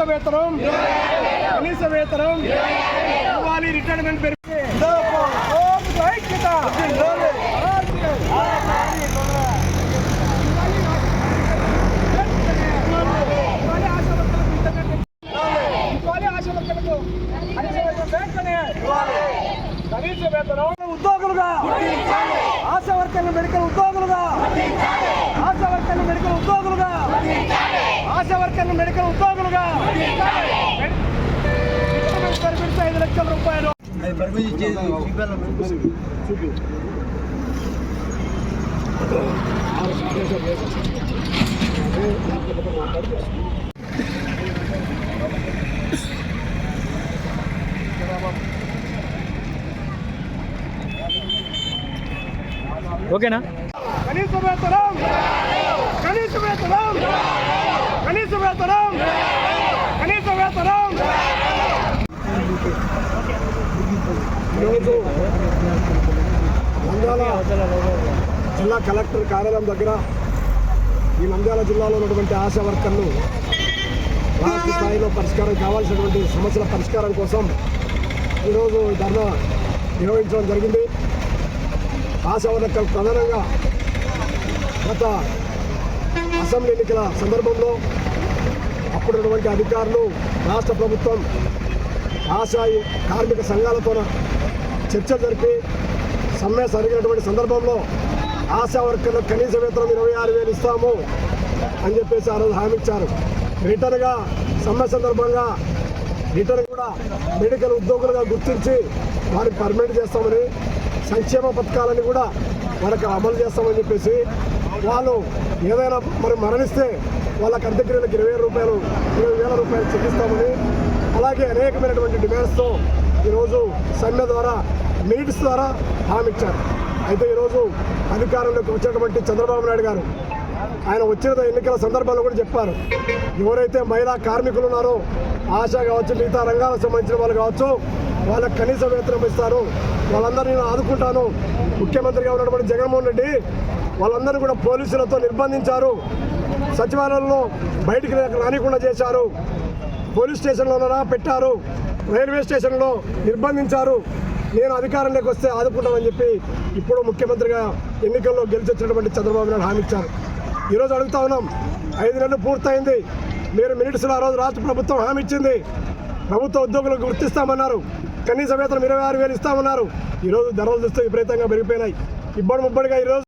వేతనం ఇవ్వాలి, రిటైర్మెంట్ పెరిగి ఐక్యత కనీస వేతనం ఉద్యోగులుగా ఆశా వర్కర్లు మెడికల్ ఉద్యోగులుగా ఆశా వర్కర్లు మెడికల్ ఉద్యోగులుగా ఆశా వర్కర్లు మెడికల్ ఉద్యోగులుగా 5 లక్షల రూపాయలు ఓకేనా? కనీస వేతనం కనీస వేతనం కనీస వేతనం కనీస వేతనం. ఈరోజు నంద్యాల జిల్లా కలెక్టర్ కార్యాలయం దగ్గర ఈ నంద్యాల జిల్లాలో ఉన్నటువంటి ఆశా వర్కర్లు రాష్ట్ర స్థాయిలో పరిష్కారం కావాల్సినటువంటి సమస్యల పరిష్కారం కోసం ఈరోజు ధర్నా నిర్వహించడం జరిగింది. ఆశా వర్కర్లు ప్రధానంగా గత అసెంబ్లీ ఎన్నికల సందర్భంలో అప్పుడున్నటువంటి అధికారులు రాష్ట్ర ప్రభుత్వం ఆశా కార్మిక సంఘాలతో చర్చలు జరిపి సమ్మె జరిగినటువంటి సందర్భంలో ఆశా వర్కర్లకు కనీస వేతనం 26,000 ఇస్తాము అని చెప్పేసి ఆ రోజు హామీ ఇచ్చారు. రిటర్న్గా సమ్మె సందర్భంగా రిటర్న్ కూడా మెడికల్ ఉద్యోగులుగా గుర్తించి వారికి పర్మనెంట్ చేస్తామని, సంక్షేమ పథకాలని కూడా వాళ్ళకి అమలు చేస్తామని చెప్పేసి, వాళ్ళు ఏదైనా మరి మరణిస్తే వాళ్ళకి అంత్యక్రియలకు 20,000 రూపాయలు చెల్లిస్తామని, అలాగే అనేకమైనటువంటి డిమాండ్స్తో ఈరోజు సమ్మె ద్వారా మీటింగ్స్ ద్వారా హామీ ఇచ్చారు. అయితే ఈరోజు అధికారంలోకి వచ్చినటువంటి చంద్రబాబు నాయుడు గారు ఆయన వచ్చిన ఎన్నికల సందర్భంలో కూడా చెప్పారు, ఎవరైతే మహిళా కార్మికులు ఉన్నారో ఆశా కావచ్చు, మిగతా రంగాలకు సంబంధించిన వాళ్ళు కావచ్చు, వాళ్ళకి కనీస వేతనం ఇస్తారు, వాళ్ళందరినీ నేను ఆదుకుంటాను. ముఖ్యమంత్రిగా ఉన్నటువంటి జగన్మోహన్ రెడ్డి వాళ్ళందరినీ కూడా పోలీసులతో నిర్బంధించారు, సచివాలయంలో బయటికి రానికుండా చేశారు, పోలీస్ స్టేషన్లో పెట్టారు, రైల్వే స్టేషన్లో నిర్బంధించారు. నేను అధికారంలోకి వస్తే ఆదుకుంటామని చెప్పి ఇప్పుడు ముఖ్యమంత్రిగా ఎన్నికల్లో గెలిచొచ్చినటువంటి చంద్రబాబు నాయుడు హామీ ఇచ్చారు. ఈరోజు అడుగుతా ఉన్నాం, 5 నెలలు పూర్తయింది. మీరు మినిట్స్లో ఆ రోజు రాష్ట్ర ప్రభుత్వం హామీ ఇచ్చింది, ప్రభుత్వ ఉద్యోగులకు గుర్తిస్తామన్నారు, కనీస వేతనం 26,000 ఇస్తామన్నారు. ఈరోజు ధరలు చూస్తే విపరీతంగా పెరిగిపోయినాయి. ఇబ్బడి ముబ్బడిగా ఈరోజు